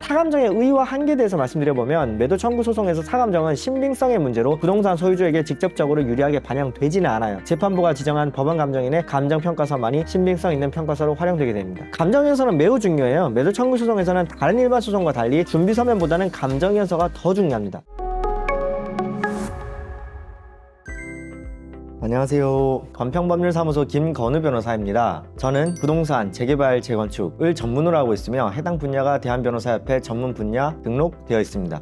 사감정의 의의와 한계에 대해서 말씀드려보면 매도 청구 소송에서 사감정은 신빙성의 문제로 부동산 소유주에게 직접적으로 유리하게 반영되지는 않아요. 재판부가 지정한 법원 감정인의 감정평가서만이 신빙성 있는 평가서로 활용되게 됩니다. 감정연서는 매우 중요해요. 매도 청구 소송에서는 다른 일반 소송과 달리 준비 서면보다는 감정연서가 더 중요합니다. 안녕하세요. 건평법률사무소 김건우 변호사입니다. 저는 부동산, 재개발, 재건축을 전문으로 하고 있으며 해당 분야가 대한변호사협회 전문 분야 등록되어 있습니다.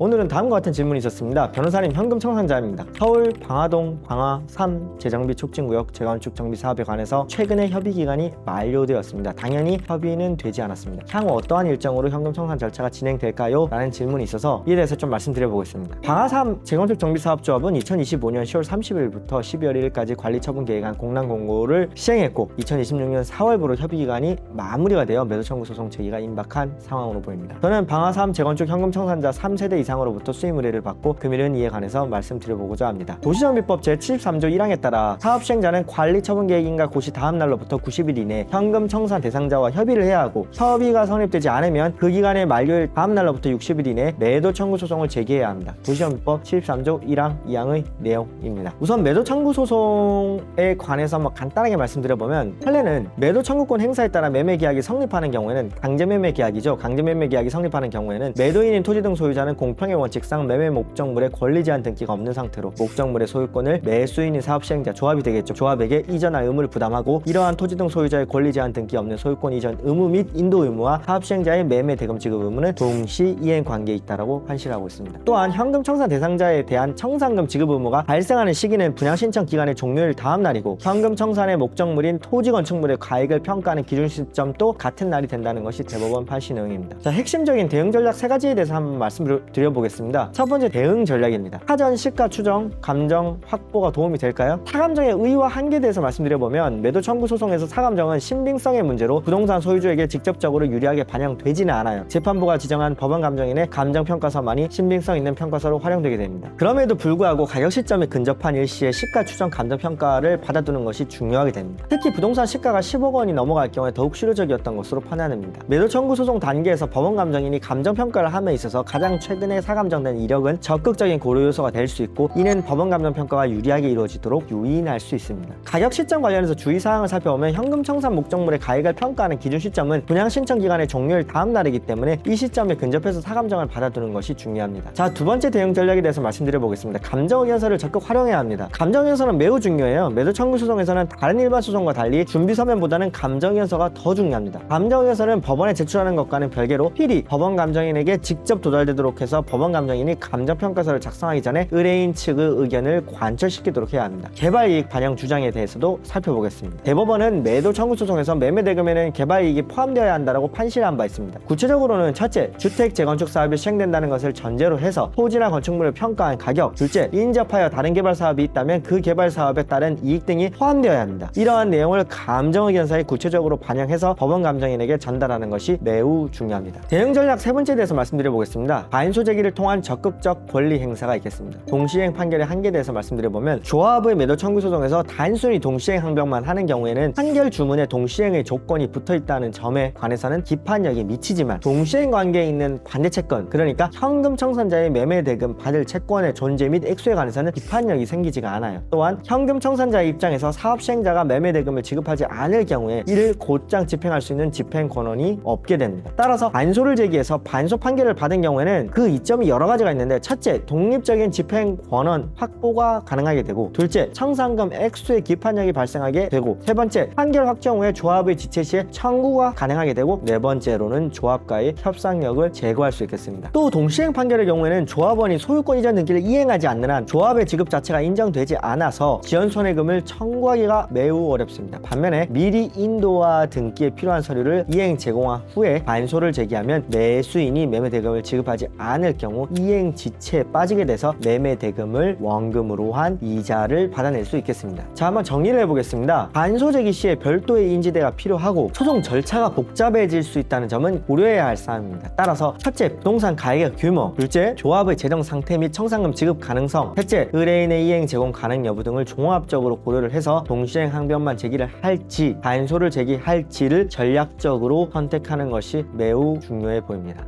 오늘은 다음과 같은 질문이 있었습니다. 변호사님, 현금 청산자입니다. 서울 방화동 방화 3 재정비 촉진구역 재건축 정비 사업에 관해서 최근에 협의 기간이 만료되었습니다. 당연히 협의는 되지 않았습니다. 향후 어떠한 일정으로 현금 청산 절차가 진행될까요? 라는 질문이 있어서 이에 대해서 좀 말씀드려보겠습니다. 방화 3 재건축 정비 사업 조합은 2025년 10월 30일부터 12월 1일까지 관리처분 계획안 공란 공고를 시행했고 2026년 4월부로 협의 기간이 마무리가 되어 매도 청구 소송 제기가 임박한 상황으로 보입니다. 저는 방화 3 재건축 현금 청산자 3세대 이상으로부터 수임 의뢰를 받고 금일은 이에 관해서 말씀드려보고자 합니다. 도시정비법 제73조 1항에 따라 사업 시행자는 관리처분 계획인가 고시 다음 날로부터 90일 이내 현금 청산 대상자와 협의를 해야 하고 협의가 성립되지 않으면 그 기간의 만료일 다음 날로부터 60일 이내 매도 청구 소송을 제기해야 합니다. 도시정비법 73조 1항 2항의 내용입니다. 우선 매도 청구 소송에 관해서 간단하게 말씀드려보면 판례는 매도 청구권 행사에 따라 매매 계약이 성립하는 경우에는 강제매매 계약이죠. 강제매매 계약이 성립하는 경우에는 매도인인 토지 등 소유자는 공평의 원칙상 매매 목적물의 권리 제한 등기가 없는 상태로 목적물의 소유권을 매수인인 사업 시행자, 조합이 되겠죠. 조합에게 이전할 의무를 부담하고 이러한 토지 등 소유자의 권리 제한 등기 없는 소유권 이전 의무 및 인도 의무와 사업 시행자의 매매 대금 지급 의무는 동시 이행 관계에 있다라고 판시하고 있습니다. 또한 현금 청산 대상자에 대한 청산금 지급 의무가 발생하는 시기는 분양 신청 기간의 종료일 다음 날이고 현금 청산의 목적물인 토지 건축물의 가액을 평가하는 기준 시점도 같은 날이 된다는 것이 대법원 판시 내용입니다. 자, 핵심적인 대응 전략 3가지에 대해서 한번 말씀드려보겠습니다. 첫 번째, 대응 전략입니다. 사전 시가 추정, 감정 확보가 도움이 될까요? 사감정의 의의와 한계에 대해서 말씀드려보면 매도 청구 소송에서 사감정은 신빙성의 문제로 부동산 소유주에게 직접적으로 유리하게 반영되지는 않아요. 재판부가 지정한 법원 감정인의 감정평가서만이 신빙성 있는 평가서로 활용되게 됩니다. 그럼에도 불구하고 가격 시점에 근접한 일시에 시가 추정 감정평가를 받아두는 것이 중요하게 됩니다. 특히 부동산 시가가 10억 원이 넘어갈 경우에 더욱 실효적이었던 것으로 판단됩니다. 매도 청구 소송 단계에서 법원 감정인이 감정평가를 함에 있어서 가장 최근에 사감정된 이력은 적극적인 고려 요소가 될 수 있고 이는 법원 감정 평가가 유리하게 이루어지도록 요인할 수 있습니다. 가격 시점 관련해서 주의사항을 살펴보면 현금 청산 목적물의 가액을 평가하는 기준 시점은 분양 신청 기간의 종료일 다음 날이기 때문에 이 시점에 근접해서 사감정을 받아두는 것이 중요합니다. 자, 두 번째 대응 전략에 대해서 말씀드려보겠습니다. 감정의견서를 적극 활용해야 합니다. 감정의견서는 매우 중요해요. 매도 청구 소송에서는 다른 일반 소송과 달리 준비 서면보다는 감정의견서가 더 중요합니다. 감정의견서는 법원에 제출하는 것과는 별개로 필히 법원 감정인에게 직접 도달되도록 해서 법원 감정인이 감정평가서를 작성하기 전에 의뢰인 측의 의견을 관철시키도록 해야 합니다. 개발이익 반영 주장에 대해서도 살펴보겠습니다. 대법원은 매도 청구 소송에서 매매 대금에는 개발이익이 포함되어야 한다고 판시한 바 있습니다. 구체적으로는 첫째, 주택 재건축 사업이 시행된다는 것을 전제로 해서 토지나 건축물을 평가한 가격, 둘째, 인접하여 다른 개발 사업이 있다면 그 개발 사업에 따른 이익 등이 포함되어야 합니다. 이러한 내용을 감정의견서에 구체적으로 반영해서 법원 감정인에게 전달하는 것이 매우 중요합니다. 대응 전략 세 번째에 대해서 말씀드려보겠습니다. 반소 제기를 통한 적극적 권리 행사가 있겠습니다. 동시행 판결의 한계에 대해서 말씀드려보면 조합의 매도 청구 소송에서 단순히 동시행 항변만 하는 경우에는 판결 주문에 동시행의 조건이 붙어있다는 점에 관해서는 기판력이 미치지만 동시행 관계에 있는 반대 채권, 그러니까 현금 청산자의 매매 대금 받을 채권의 존재 및 액수에 관해서는 기판력이 생기지가 않아요. 또한 현금 청산자의 입장에서 사업 시행자가 매매 대금을 지급하지 않을 경우에 이를 곧장 집행할 수 있는 집행 권한이 없게 됩니다. 따라서 반소를 제기해서 반소 판결을 받은 경우에는 그 이점이 여러 가지가 있는데, 첫째, 독립적인 집행 권한 확보가 가능하게 되고, 둘째, 청산금 액수의 기판력이 발생하게 되고, 세 번째, 판결 확정 후에 조합의 지체 시에 청구가 가능하게 되고, 네 번째로는 조합과의 협상력을 제고할 수 있겠습니다. 또 동시행 판결의 경우에는 조합원이 소유권 이전 등기를 이행하지 않는 한 조합의 지급 자체가 인정되지 않아서 지연손해금을 청구하기가 매우 어렵습니다. 반면에 미리 인도와 등기에 필요한 서류를 이행 제공한 후에 반소를 제기하면 매수인이 매매 대금을 지급하지 않을 될 경우 이행 지체에 빠지게 돼서 매매 대금을 원금으로 한 이자를 받아낼 수 있겠습니다. 자, 한번 정리를 해보겠습니다. 반소 제기 시에 별도의 인지대가 필요하고 소송 절차가 복잡해질 수 있다는 점은 고려해야 할 사항입니다. 따라서 첫째, 부동산 가액의 규모, 둘째, 조합의 재정 상태 및 청산금 지급 가능성, 셋째, 의뢰인의 이행 제공 가능 여부 등을 종합적으로 고려를 해서 동시행 항변만 제기를 할지 반소를 제기할지를 전략적으로 선택하는 것이 매우 중요해 보입니다.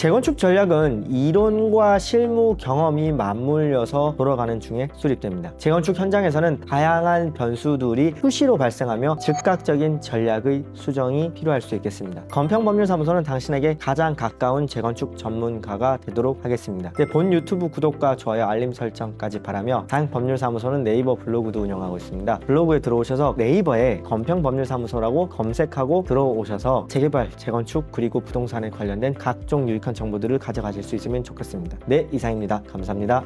재건축 전략은 이론과 실무 경험이 맞물려서 돌아가는 중에 수립됩니다. 재건축 현장에서는 다양한 변수들이 수시로 발생하며 즉각적인 전략의 수정이 필요할 수 있겠습니다. 건평법률사무소는 당신에게 가장 가까운 재건축 전문가가 되도록 하겠습니다. 본 유튜브 구독과 좋아요, 알림 설정까지 바라며 당법률사무소는 네이버 블로그도 운영하고 있습니다. 블로그에 들어오셔서 네이버에 건평법률사무소라고 검색하고 들어오셔서 재개발, 재건축, 그리고 부동산에 관련된 각종 유익한 정보들을 가져가실 수 있으면 좋겠습니다. 네, 이상입니다. 감사합니다.